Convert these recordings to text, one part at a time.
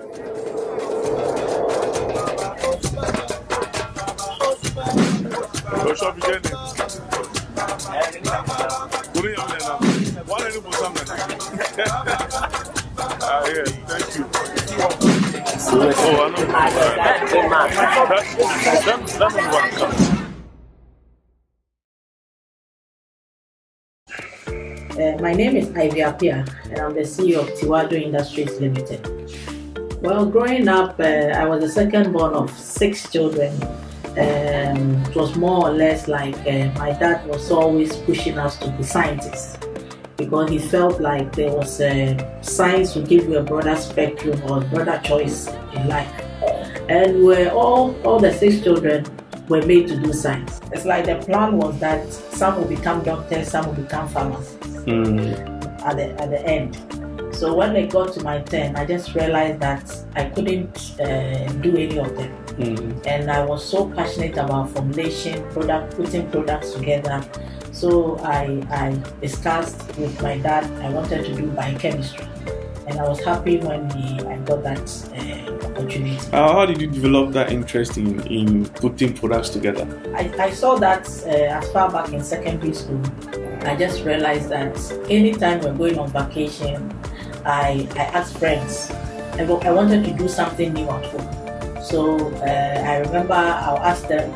Yeah, thank you. Oh, I know. That's what comes. My name is Ivy Apia, and I'm the CEO of Tiwado Industries Limited. Well, growing up, I was the second born of 6 children. It was more or less like my dad was always pushing us to be scientists, because he felt like there was science to give you a broader spectrum or a broader choice in life. And we're all the 6 children were made to do science. It's like the plan was that some will become doctors, some will become pharmacists at the end. So when I got to my turn, I just realized that I couldn't do any of them. And I was so passionate about formulation, putting products together. So I discussed with my dad, I wanted to do biochemistry. And I was happy when I got that opportunity. How did you develop that interest in putting products together? I saw that as far back in secondary school. I just realized that anytime we're going on vacation, I asked friends, I wanted to do something new at home. So I remember I'll ask them,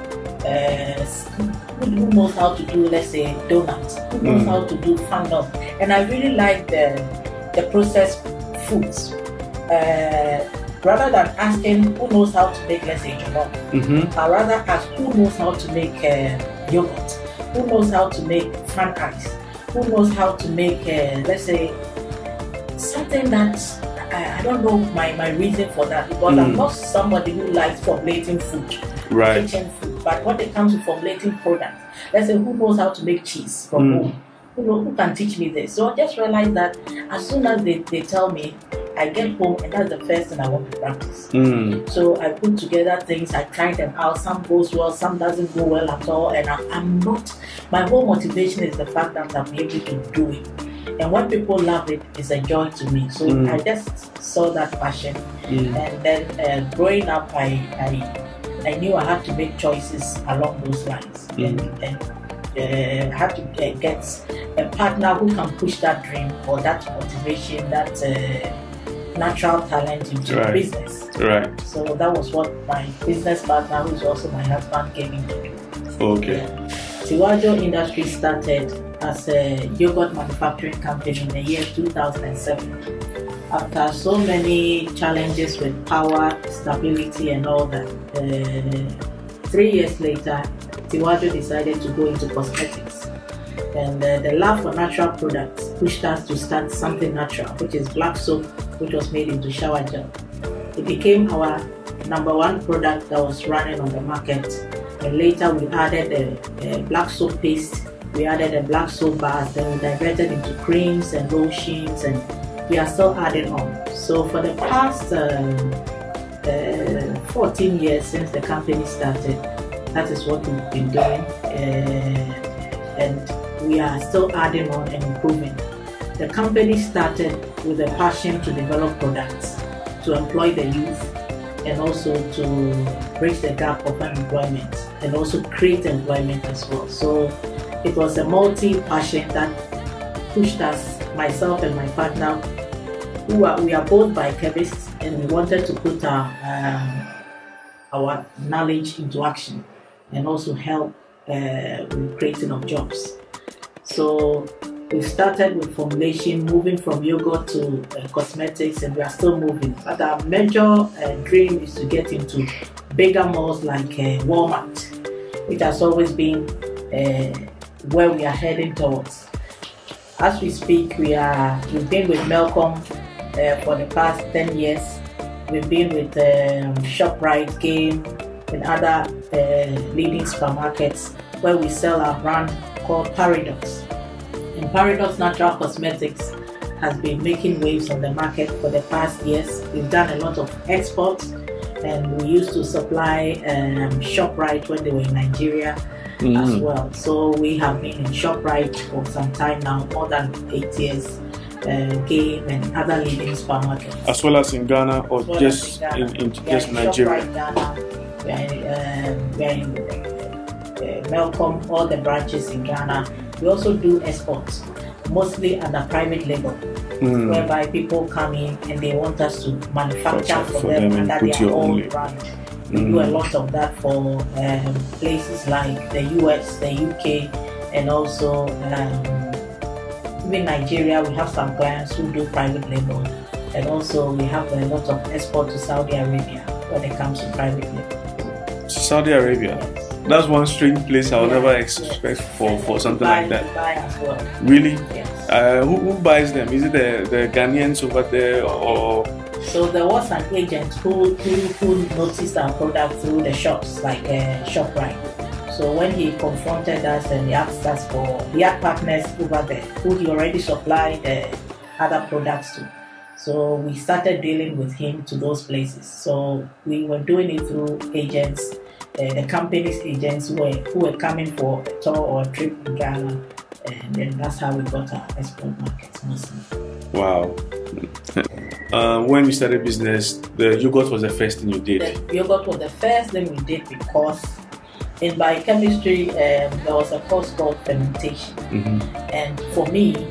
who knows how to do, let's say, donuts? Who knows how to do fondant? And I really like the processed foods. Rather than asking who knows how to make, let's say, jollof, I'd rather ask who knows how to make yogurt, who knows how to make fan ice, who knows how to make, let's say, something that I don't know my reason for that, because I'm not somebody who likes formulating food, kitchen food. But when it comes to formulating products, let's say, who knows how to make cheese from home? Who can teach me this? So I just realized that as soon as they tell me, I get home and that's the first thing I want to practice. So I put together things, I try them out. Some goes well, some doesn't go well at all. And I'm not, my whole motivation is the fact that I'm able to do it. And when people love it, it's a joy to me. So I just saw that passion. And then growing up, I knew I had to make choices along those lines. And I had to get a partner who can push that dream or that motivation, that natural talent into business. So that was what my business partner, who is also my husband, came in to do. Tiwado Industries started as a yogurt manufacturing company in the year 2007. After so many challenges with power, stability and all that, 3 years later, Tiwado decided to go into cosmetics. And the love for natural products pushed us to start something natural, which is black soap, which was made into shower gel. It became our #1 product that was running on the market. And later we added the black soap paste, we added the black soap bars, then we diverted into creams and lotions, and we are still adding on. So for the past 14 years since the company started, that is what we've been doing, and we are still adding on and improving. The company started with a passion to develop products, to employ the youth, and also to bridge the gap of unemployment, and also create employment as well. So it was a multi-passion that pushed us, myself and my partner, we are both biochemists, and we wanted to put our knowledge into action and also help with creating of jobs. So we started with formulation, moving from yogurt to cosmetics, and we are still moving. But our major dream is to get into bigger malls like Walmart, which has always been where we are heading towards. As we speak, we've been with Melcom for the past 10 years. We've been with ShopRite, Game, and other leading supermarkets where we sell our brand called Paradox. And Paradox Natural Cosmetics has been making waves on the market for the past years. We've done a lot of exports, and we used to supply ShopRite when they were in Nigeria as well. So we have been in ShopRite for some time now, more than 8 years. Game and other leading supermarkets. As well as in Ghana, or just in just Nigeria? Ghana. We are in Melcom, all the branches in Ghana. We also do exports, mostly under private label, whereby people come in and they want us to manufacture for them under their own brand. We do a lot of that for places like the US, the UK, and also even Nigeria. We have some clients who do private label, and also we have a lot of export to Saudi Arabia when it comes to private label. Saudi Arabia? Yes. That's one strange place I would never expect for something like that. Dubai as well. Really? Yes. Who buys them? Is it the Ghanaians over there, or? So there was an agent who noticed our product through the shops, like ShopRite. So when he confronted us and he asked us he had partners over there who he already supplied other products to. So we started dealing with him to those places. So we were doing it through agents, the company's agents who were coming for a tour or a trip in Ghana, and then that's how we got our export markets mostly. Wow. When you started business, the yogurt was the first thing you did? The yogurt was the first thing we did because in biochemistry there was a course called fermentation. And for me,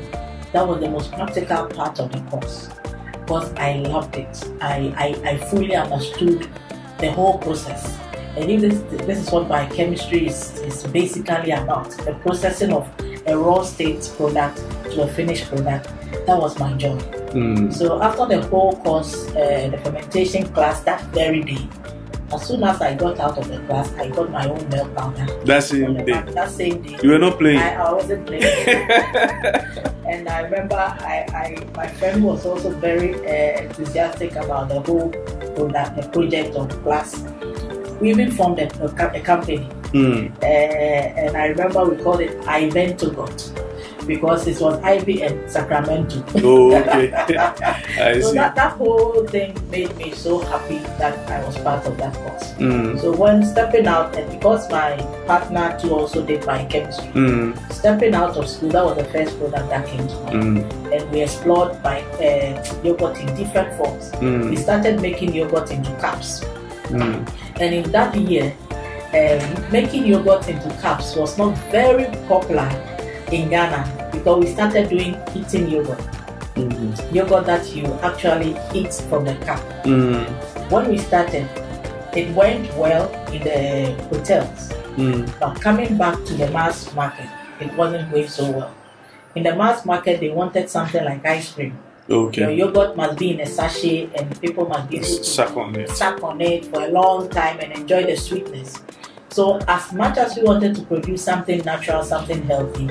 that was the most practical part of the course, because I loved it. I fully understood the whole process. And if this is what biochemistry is basically about, the processing of a raw state product to a finished product. That was my job. So after the whole course, the fermentation class, that very day, as soon as I got out of the class, I got my own milk powder. That same day? That same day. You were not playing? I wasn't playing. And I remember my friend was also very enthusiastic about the whole product, the project of class. We even formed a company. And I remember we called it Iventogot, because it was Ivy and Sacramento. Oh, okay. So that whole thing made me so happy that I was part of that course. So when stepping out, and because my partner too also did biochemistry, stepping out of school, that was the first product that came to mind. And we explored yogurt in different forms. We started making yogurt into cups. And in that year, making yogurt into cups was not very popular in Ghana, because we started doing eating yogurt. Yogurt that you actually eat from the cup. When we started, it went well in the hotels, but coming back to the mass market, it wasn't going so well. In the mass market, they wanted something like ice cream. Your yogurt must be in a sachet, and people must be able to suck on it for a long time and enjoy the sweetness. So as much as we wanted to produce something natural, something healthy,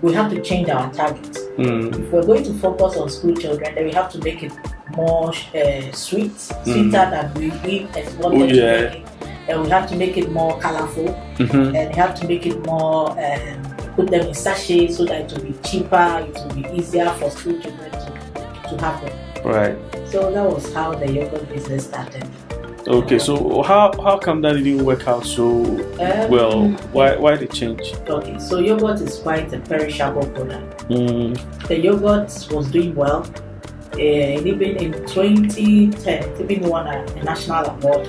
we have to change our target. If we're going to focus on school children, then we have to make it more sweeter than we wanted to make it. And we have to make it more colorful, and we have to make it more, put them in sachets so that it will be cheaper, it will be easier for school children to have them. Right. So that was how the yogurt business started. Okay, so how come that didn't work out so well? Why the change? Okay, so yogurt is quite a perishable product. The yogurt was doing well. Even in 2010, it even won a national award,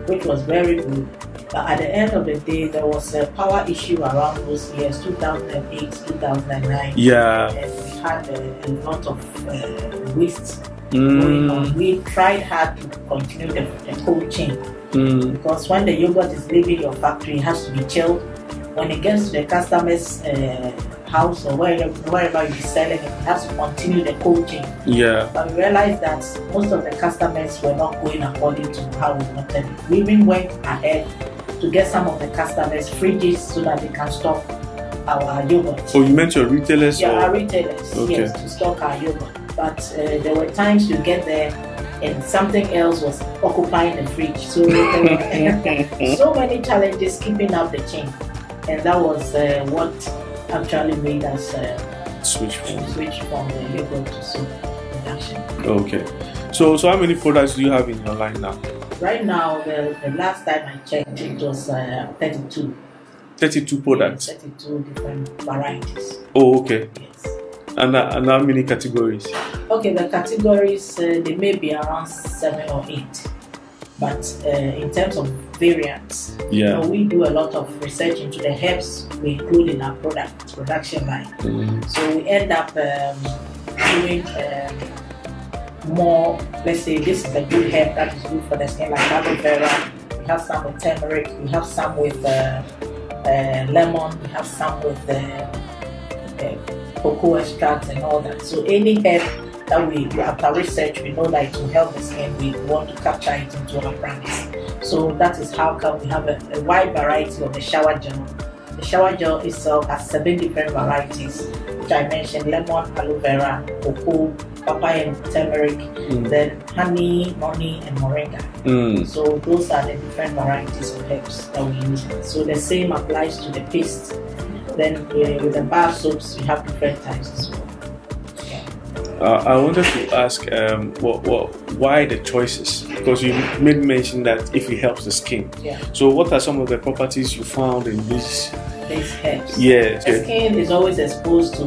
which was very good. But at the end of the day, there was a power issue around those years, 2008, 2009. Yeah. And we had a lot of waste going on. We tried hard to continue the cold chain, because when the yogurt is leaving your factory, it has to be chilled. When it gets to the customer's house or wherever you're selling it has to continue the cold chain. Yeah. But we realized that most of the customers were not going according to how we wanted it. We even went ahead to get some of the customers fridges so that they can stock our yogurt. Oh, you meant your retailers? Yeah, our retailers, yes, to stock our yogurt. But there were times you get there and something else was occupying the fridge. So there were so many challenges keeping up the chain. And that was what actually made us switch from the yogurt to soap production. Okay. So how many products do you have in your line now? Right now, the last time I checked, it was 32. 32 products? 32 different varieties. Oh, okay. Yes. And how many categories? Okay, the categories, they may be around 7 or 8. But in terms of variants, we do a lot of research into the herbs we include in our production line. So we end up doing more, let's say this is a good herb that is good for the skin, like aloe vera. We have some with turmeric, we have some with lemon, we have some with cocoa extract and all that. So any herb that we, after research, we know that it will help the skin, we want to capture it into our brands. So that is how come we have a wide variety of the shower gel. The shower gel itself has 7 different varieties, which I mentioned: lemon, aloe vera, cocoa, papaya and turmeric, then honey, noni, and moringa. So those are the different varieties of herbs that we use. So the same applies to the paste. Then with the bar soaps, we have different types as well. I wanted to ask why the choices, because you made mention that if it helps the skin. So what are some of the properties you found in these herbs? The skin is always exposed to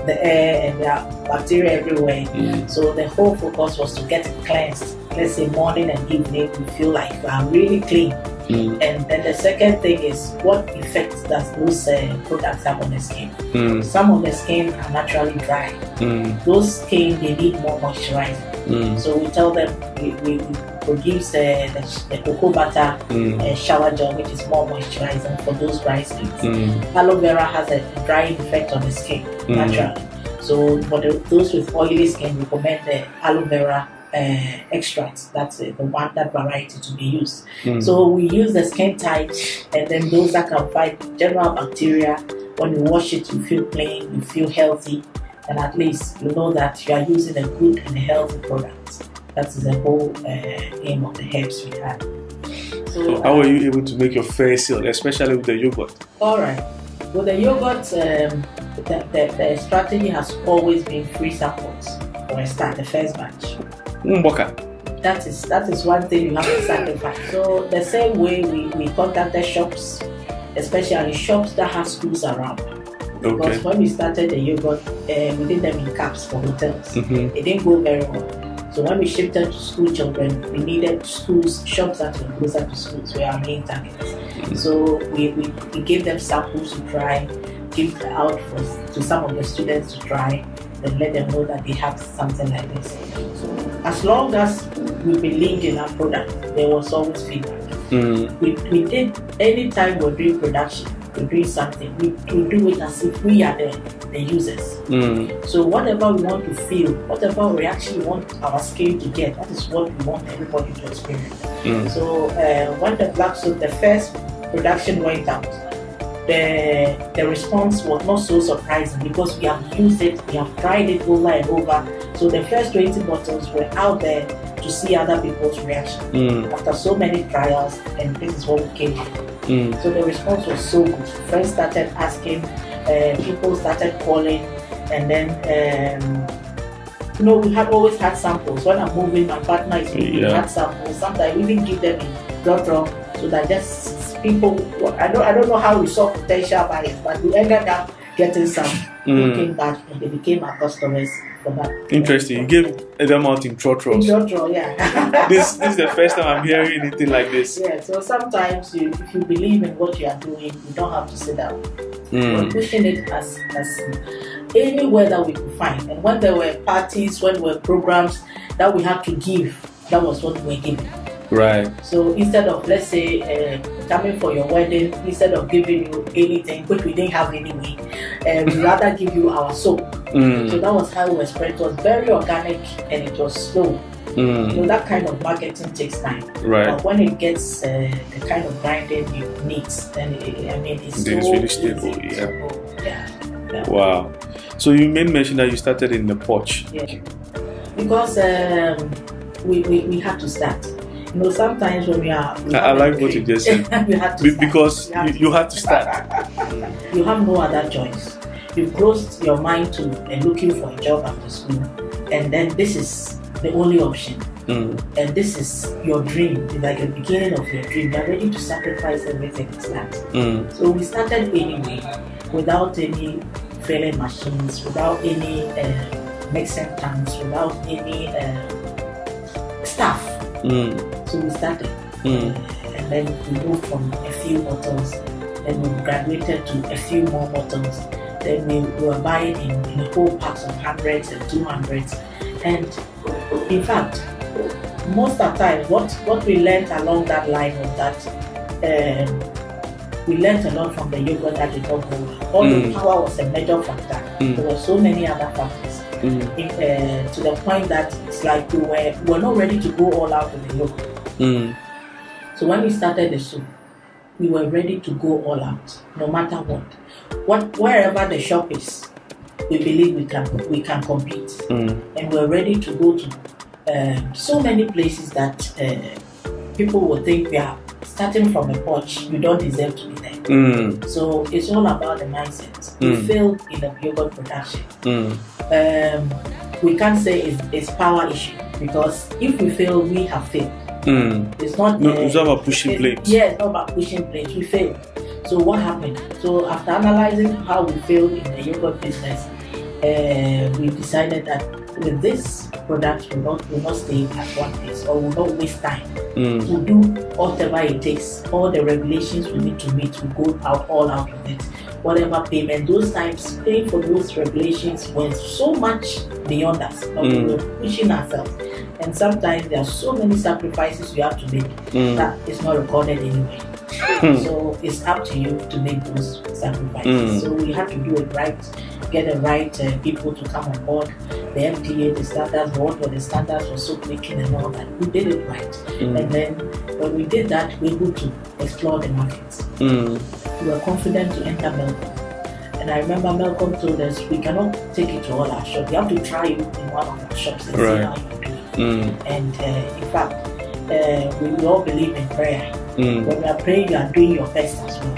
the air and there are bacteria everywhere. So the whole focus was to get it cleansed. Let's say morning and evening, we feel like we are really clean. And then the second thing is what effect does those products have on the skin. Some of the skin are naturally dry. Those skin, they need more moisturizer. So we tell them we produce the cocoa butter shower gel, which is more moisturizing for those dry skins. Aloe vera has a drying effect on the skin naturally. So for those with oily skin, we recommend the aloe vera extracts. That's that variety to be used. So we use the skin tight, and then those that can fight general bacteria. When you wash it, you feel clean, you feel healthy, and at least you know that you are using a good and a healthy product. That's the whole aim of the herbs we have. So how were you able to make your first sale, especially with the yogurt? All right, with the yogurt, the strategy has always been free samples for a start, the first batch. That is one thing you have to sacrifice. So the same way we contacted shops, especially shops that have schools around. Because when we started the yogurt, we did them in caps for hotels. It didn't go very well. So when we shifted to school children, we needed shops that were closer to schools, were our main targets. So we gave them samples to try, give out to some of the students to try, and let them know that they have something like this. So as long as we believed in our product, there was always feedback. We did, anytime we're doing production, we're doing something, we do it as if we are the users. So whatever we want to feel, whatever reaction we want our skin to get, that is what we want everybody to experience. So when the black soap, the first production went out, the response was not so surprising because we have used it, we have tried it over and over. So the first 20 bottles were out there to see other people's reaction after so many trials, and this is what we came up with. So the response was so good. Friends started asking, people started calling, and then we have always had samples. When I'm moving, my partner is moving, we had samples. Sometimes we even give them in drop, so that just people, I don't know how we saw potential buyers, but we ended up getting some who came back and they became our customers for that. Interesting. You gave them out in trotros. In trotro, yeah. This is the first time I'm hearing anything like this. Yeah, so sometimes if you believe in what you are doing, you don't have to sit down. We're pushing it as anywhere that we could find. And when there were parties, when there were programs that we had to give, that was what we were giving. Right. So instead of, let's say, coming for your wedding, instead of giving you anything, which we didn't have anyway, we'd rather give you our soap. So that was how we were spread. It was very organic and it was slow. That kind of marketing takes time. Right. But when it gets the kind of grinding it needs, then it's really stable. Yeah. Wow. So you made mention that you started in the porch. Yeah. Because we had to start. Sometimes when I like what you just said. You have to because you have to start. You have no other choice. You've closed your mind to looking for a job after school, and then this is the only option. And this is your dream. It's like the beginning of your dream. You're ready to sacrifice everything to start. So we started anyway, without any filling machines, without any mixing tanks, without any staff. So we started, and then we moved from a few bottles, then we graduated to a few more bottles. Then we were buying in whole packs of 100s and 200s, and in fact, most of the time, what we learned along that line was that we learned a lot from the yogurt that did not go well. Although power was a major factor, there were so many other factors. To the point that it's like we were not ready to go all out with the yogurt. So when we started the soup, we were ready to go all out, no matter what. Wherever the shop is, we believe we can compete, and we're ready to go to so many places that people will think we are starting from a porch. You don't deserve to be there. So it's all about the mindset. We failed in the yogurt production. We can't say it's power issue, because if we fail, we have failed. It's not. It's not about pushing plates. Yeah, it's not about pushing plates. We failed. So what happened? So after analyzing how we failed in the yogurt business, we decided that with this product, we'll not stay at one place, or we'll not waste time. We'll do whatever it takes. All the regulations we need to meet, we go all out with it. Whatever payment, those times paying for those regulations went so much beyond us, but we were pushing ourselves. And sometimes there are so many sacrifices you have to make that it's not recorded anyway. So it's up to you to make those sacrifices. So we have to do it right, get the right people to come on board, the FDA, the standards, what were the standards for soap making and all that. We did it right. And then when we did that, we were able to explore the markets. We were confident to enter Melbourne. And I remember Malcolm told us we cannot take it to all our shops. You have to try it in one of our shops and see how you do it. And in fact, we all believe in prayer. When we are praying, you are doing your best as well.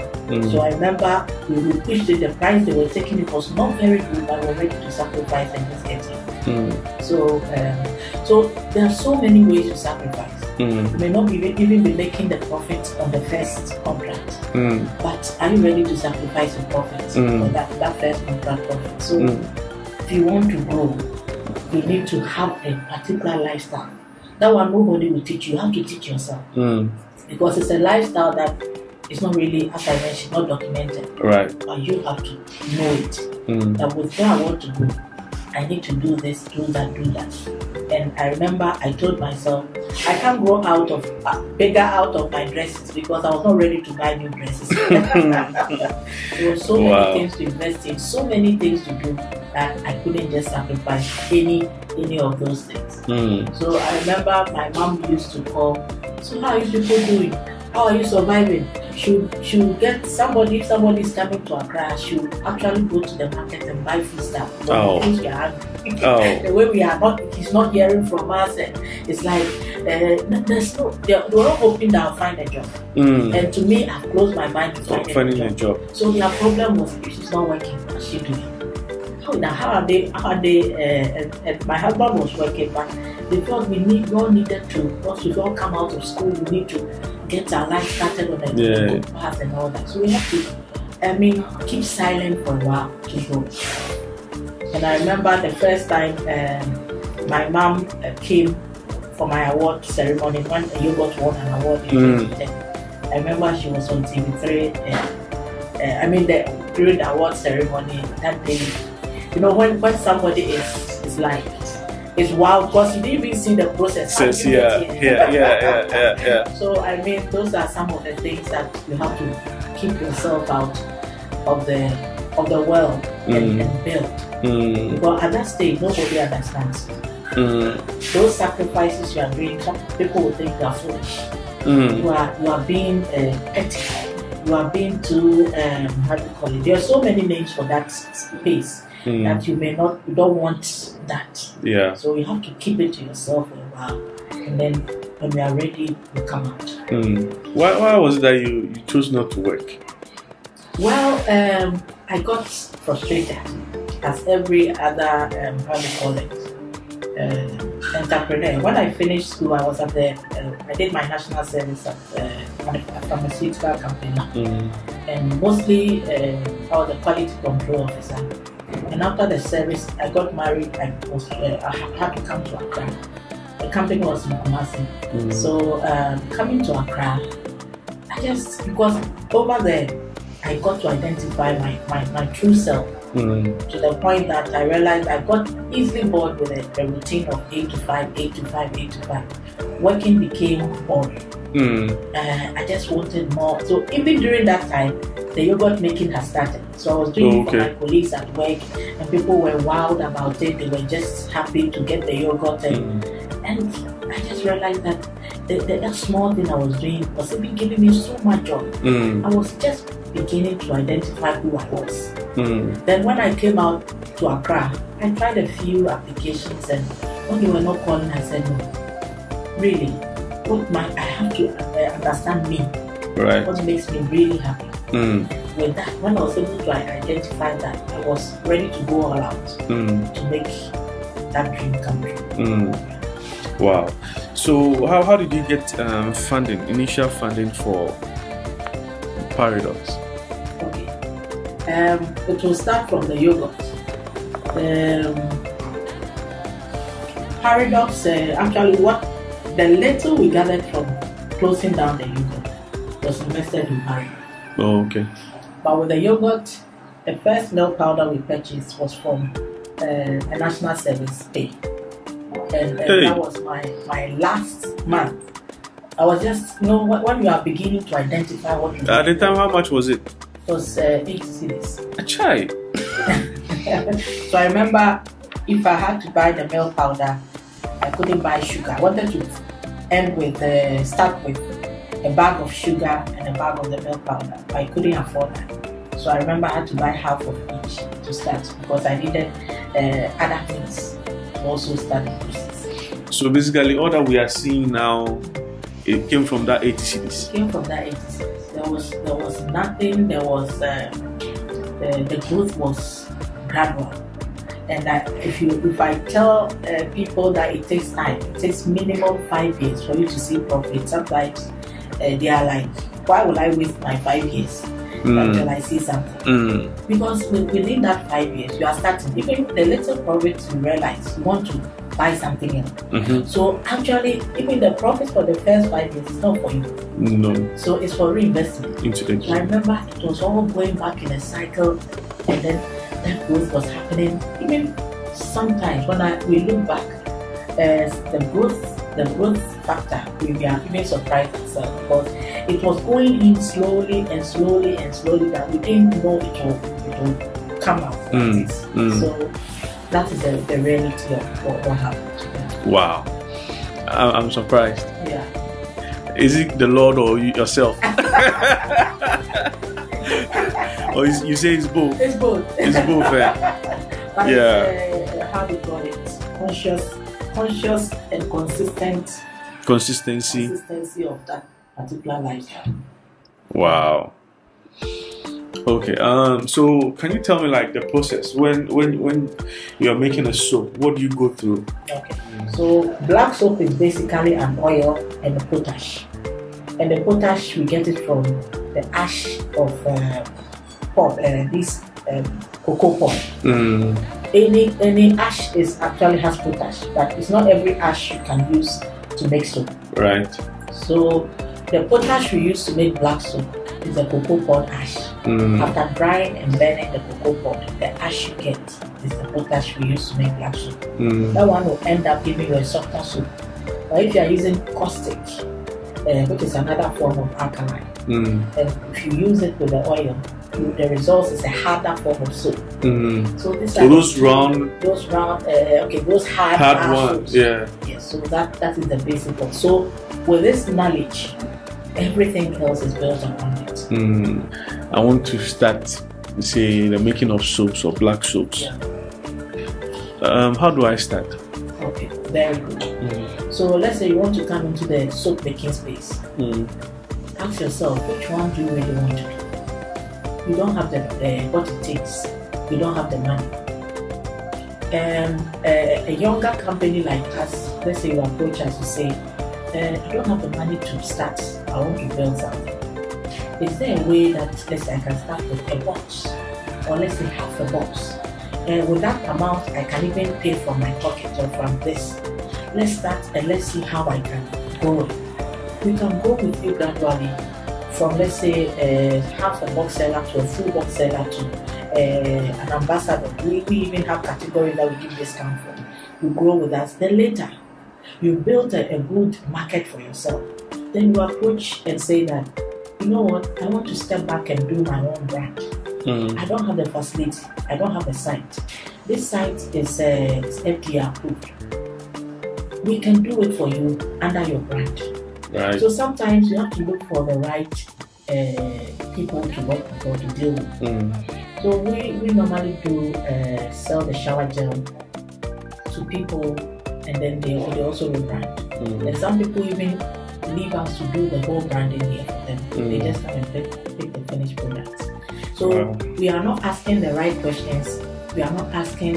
So I remember we pushed it, the price they were taking it was not very good, but we were ready to sacrifice and just get it. So there are so many ways to sacrifice. You may not even be making the profit on the first contract, but are you ready to sacrifice your profit for that first contract profit? So if you want to grow, you need to have a particular lifestyle. That one nobody will teach you. You have to teach yourself. Because it's a lifestyle that is not really, as I mentioned, not documented. Right. But you have to know it. That with where I want to go, I need to do this, do that, do that. And I remember I told myself, I can't grow bigger out of my dresses, because I was not ready to buy new dresses. There were so many things to invest in, so many things to do, that I couldn't just sacrifice any of those things. So I remember my mom used to call, so how are you people doing? How are you surviving? She will get somebody, if somebody is coming to Accra, she will actually go to the market and buy food stuff. The way we are not, he's not hearing from us, and it's like there's no, they're not hoping that I'll find a job. And to me, I've closed my mind to finding a job. So their problem was, if she's not working, what's she doing? How are they? And my husband was working, but they felt we all needed to, once we all come out of school, we need to get our life started on a good path and all that. So we have to, keep silent for a while to grow. And I remember the first time my mom came for my award ceremony when a yogurt won an award in 2010. I remember she was on TV3. During the award ceremony that day. You know, when somebody is like, it's wild, because you didn't even see the process. So those are some of the things that you have to keep yourself out of the world and build. Because at that stage, nobody understands. Those sacrifices you are doing, some people will think you are foolish. You are being petty. You are being too, how do you call it? There are so many names for that space. That you don't want that. So you have to keep it to yourself for a while, and then when you are ready, you come out. Why was it that you chose not to work? Well, I got frustrated, as every other entrepreneur. When I finished school, I was at I did my national service at a pharmaceutical company, and mostly I was a quality control officer. And after the service, I got married. I had to come to Accra. The company was in Kumasi. So coming to Accra, because over there, I got to identify my true self. To the point that I realized I got easily bored with the routine of 8 to 5, 8 to 5, 8 to 5. Working became boring. I just wanted more. So even during that time, the yogurt making had started. So I was doing it for my colleagues at work, and people were wild about it. They were just happy to get the yogurt. And I just realized that that small thing I was doing was even giving me so much joy. I was just beginning to identify who I was. Then when I came out to Accra, I tried a few applications, and when they were not calling, I said, no, really, I have to understand me. Right. What makes me really happy. With that, when I was able to identify that, I was ready to go all out to make that dream come true. Wow. So how did you get initial funding for Paradox? Okay. It will start from the yogurt. Paradox, actually the little we gathered from closing down the yogurt was invested in Paradox. Oh, okay. But with the yogurt, the first milk powder we purchased was from a national service pay. And that was my last month. I was just, when you are beginning to identify what you at the time, how much was it? It was 8 cedis. A chai. So I remember if I had to buy the milk powder, I couldn't buy sugar. I wanted to start with a bag of sugar and a bag of the milk powder. I couldn't afford that. So I remember I had to buy half of each to start because I needed other things to also start the process. So basically, all that we are seeing now, it came from that 80 cedis. It came from that 80 cedis. There was nothing. There was the growth was gradual. And that if I tell people that it takes time, it takes minimum 5 years for you to see profit. Sometimes they are like, why would I waste my 5 years until I see something? Because within that 5 years, you are starting. Even the little profit you realize, you want to buy something else. So actually, even the profit for the first 5 years is not for you. No. So it's for reinvestment. Into I remember it was all going back in a cycle, and then that growth was happening. Even sometimes when we look back, the growth factor, we are even surprised ourselves because it was going in slowly and slowly and slowly that we didn't know it will come out like this. So that is the reality of what happened. Wow. I'm surprised. Yeah. Is it the Lord or yourself? Or you say it's both? It's both. It's both, But yeah. How do you call it? Conscious and consistency of that particular lifestyle. Wow. Okay. So can you tell me like the process when you are making a soap? What do you go through? Okay. So black soap is basically an oil and a potash, and the potash we get it from the ash of this cocoa pod. Any ash actually has potash, but it's not every ash you can use to make soap. Right. So the potash we use to make black soap is the cocoa pod ash. After drying and burning the cocoa pod, the ash you get is the potash we use to make black soap. That one will end up giving you a softer soap. But if you are using caustic, which is another form of alkaline, and if you use it with the oil, the result is a harder form of soap. So those hard ones. Soaps. Yeah. So that is the basic one. So with this knowledge, everything else is built upon it. I want to start, say, the making of soaps or black soaps. Yeah. How do I start? Okay, very good. So let's say you want to come into the soap making space. Ask yourself, which one do you really want to do? You don't have what it takes. You don't have the money. A younger company like us, let's say you approach us, you say, I don't have the money to start. I want to build something. Is there a way that, let's say, I can start with a box, or let's say half a box, with that amount, I can even pay from my pocket or from this. Let's start and let's see how I can grow it. We can go with you gradually from, let's say, half a box seller to a full box seller to an ambassador. We even have categories that we give discount for. You grow with us. Then later, you build a good market for yourself. Then you approach and say that, you know what, I want to step back and do my own brand. I don't have the facility. I don't have a site. This site is FDA approved. We can do it for you under your brand. Right. So sometimes you have to look for the right people to work with or to deal with. So we normally do sell the shower gel to people, and then they also rebrand. And some people even leave us to do the whole branding here for them. They just come and pick the finished products. So we are not asking the right questions. We are not asking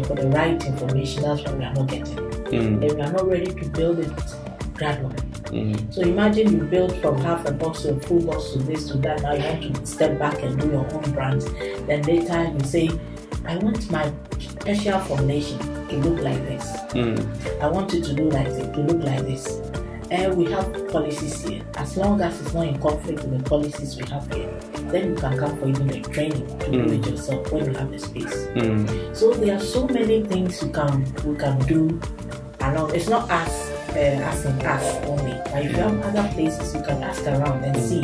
for the right information. That's why we are not getting it. And we are not ready to build it gradually. So imagine you build from half a box to a full box to this to that. Now you want to step back and do your own brand. Then later you say, I want my special formulation to look like this. I want it to look like this. And we have policies here. As long as it's not in conflict with the policies we have here, then you can come for even the training to do it yourself when you have the space. So there are so many things we can do. And it's not us asking us only. But if you have other places, you can ask around and see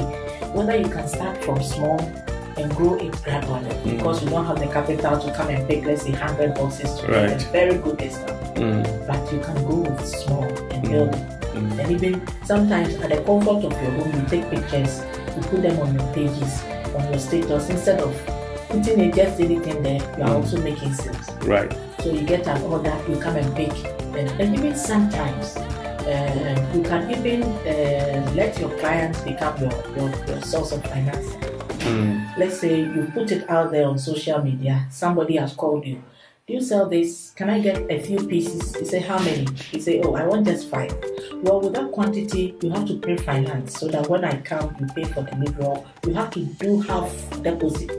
whether you can start from small and grow it gradually, because you don't have the capital to come and pick, let's say, 100 boxes to get a very good discount. But you can go with small and build it. And even sometimes at the comfort of your home, you take pictures, you put them on your pages, on your status. Instead of putting it, just anything there, you are also making sales. Right. So you get an order, you come and pick. And even sometimes, you can even let your clients become your source of finance. Let's say you put it out there on social media, somebody has called you. Do you sell this? Can I get a few pieces? You say, how many? You say, oh, I want just 5. Well, with that quantity, you have to pay finance so that when I come, you pay for delivery. You have to do half deposit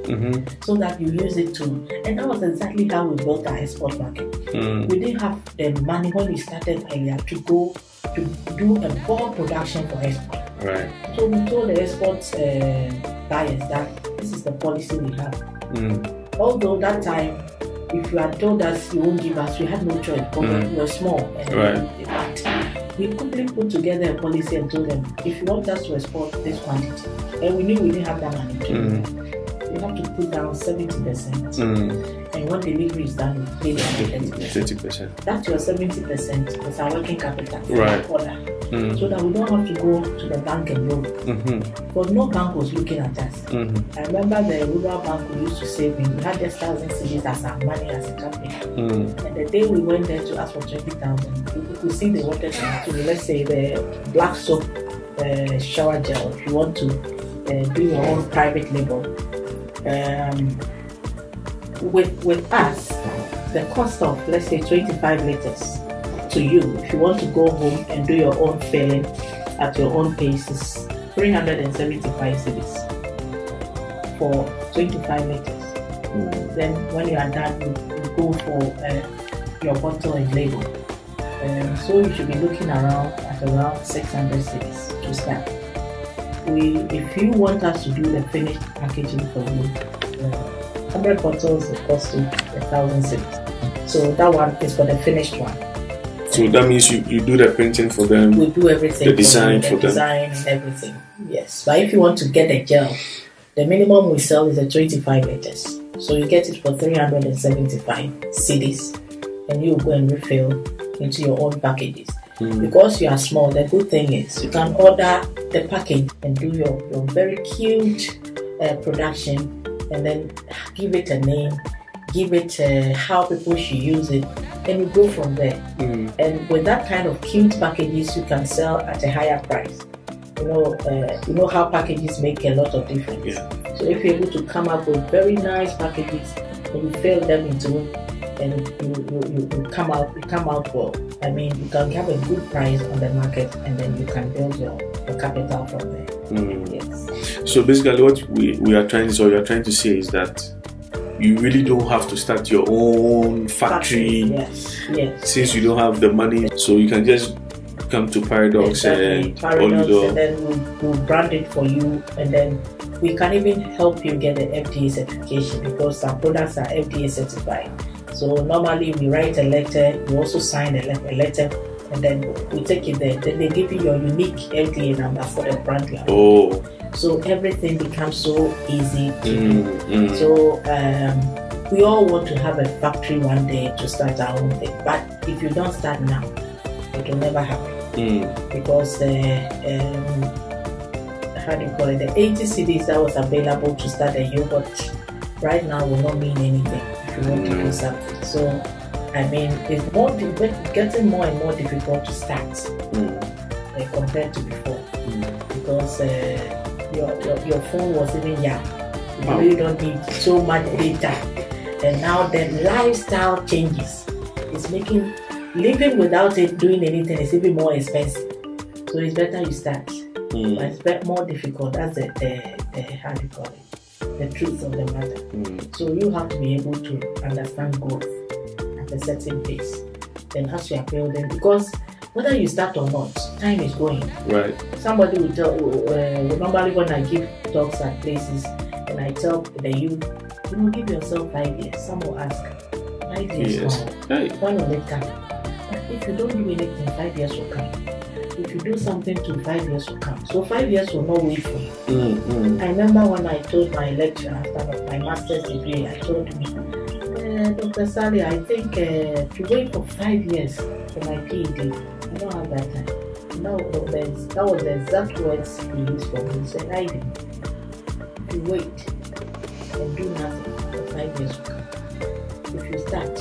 so that you use it too. And that was exactly how we built our export market. We didn't have the money when we started earlier to go to do a bulk production for export. Right. So we told the export buyers that this is the policy we have. Although that time, if you had told us you won't give us, we had no choice because we were small. And we quickly put together a policy and told them, if you want us to export this quantity, and we knew we didn't have that money to do that, you have to put down 70%. And when delivery is done, we pay them 30%. That's your 70% is our working capital order. So that we don't have to go to the bank and loan. Because no bank was looking at us. I remember the rural bank we used to save in, we had just 1,000 cedis as our money as a company. And the day we went there to ask for 20,000, we could see they wanted to, let's say, the black soap shower gel. If you want to do your own private label, with us, the cost of, let's say, 25 liters to you, if you want to go home and do your own filling at your own pace, is 375 cedis for 25 liters. Then when you are done, you go for your bottle and label. So you should be looking at around 600 cedis to start. If you want us to do the finished packaging for you, 100 bottles will cost you 1,000 cedis. So that one is for the finished one. So that means you do the printing for them. We do everything. The design for them. Design and everything. Yes. But if you want to get a gel, the minimum we sell is 25 liters. So you get it for 375 cedis, and you go and refill into your own packages. Because you are small, the good thing is you can order the package and do your very cute production, and then give it a name, give it how people should use it, and you go from there. And with that kind of cute packages, you can sell at a higher price. You know how packages make a lot of difference. So if you're able to come up with very nice packages and you fill them into it, and you come out well. I mean, you can have a good price on the market, and then you can build your capital from there. Yes. So basically, what we are trying to say is that you really don't have to start your own factory. Yes. Since you don't have the money, so you can just come to Paradox and then we'll brand it for you, and then we can even help you get the FDA certification, because our products are FDA certified. So normally we write a letter, we also sign a letter, and then we take it there. Then they give you your unique FDA number for the brand label. Oh. So everything becomes so easy to do. So we all want to have a factory one day to start our own thing. But if you don't start now, it will never happen. Because how do you call it? The 80 CDs that was available to start a yogurt right now will not mean anything if you want to do something. So I mean, it's getting more and more difficult to start compared to before, because your phone was even young. You really don't need so much data, and now the lifestyle changes. It's making living without it doing anything is even more expensive. So it's better you start. But it's more difficult. That's the how do you call it? The truth of the matter. So you have to be able to understand growth at a certain pace. Then as you are building, because whether you start or not, time is going. Right. Somebody will tell. Normally, when I give talks at places, and I tell the youth, give yourself 5 years. Some will ask, 5 years? When will it come? If you don't do anything, 5 years will come. If you do something, 5 years will come. So 5 years will not wait for you. I remember when I told my lecturer after my master's degree, I told him, Dr. Sally, I think to wait for 5 years for my PhD, I don't have that time. No, that was the exact words he used for me. He said, Heidi, if you wait and do nothing, the 5 years will come. If you start,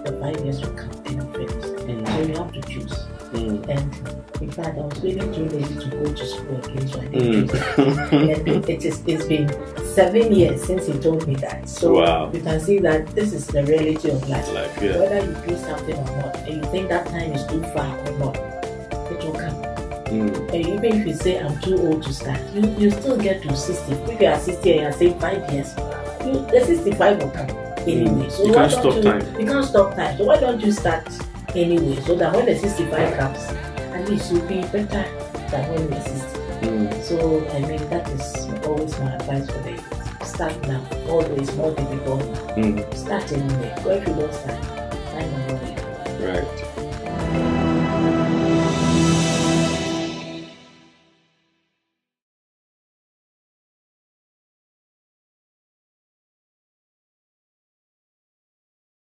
the 5 years will come and you finish. So you have to choose. And in fact, I was really too lazy to go to school again, so I didn't choose it. And it's been 7 years since he told me that. So you can see that this is the reality of life. Whether you do something or not, and you think that time is too far or not, it will come. And even if you say I'm too old to start, you still get to 60. If you are 60 and you are saying 5 years, the 65 will come anyway. So you can't stop time. You can't stop time. So why don't you start anyway, so that when the 65 comes, at least you'll be better than when you're 60. So I mean, that is always my advice for the youth. Start now. Although it's more difficult, start anyway. But if you don't start, time will go. Right.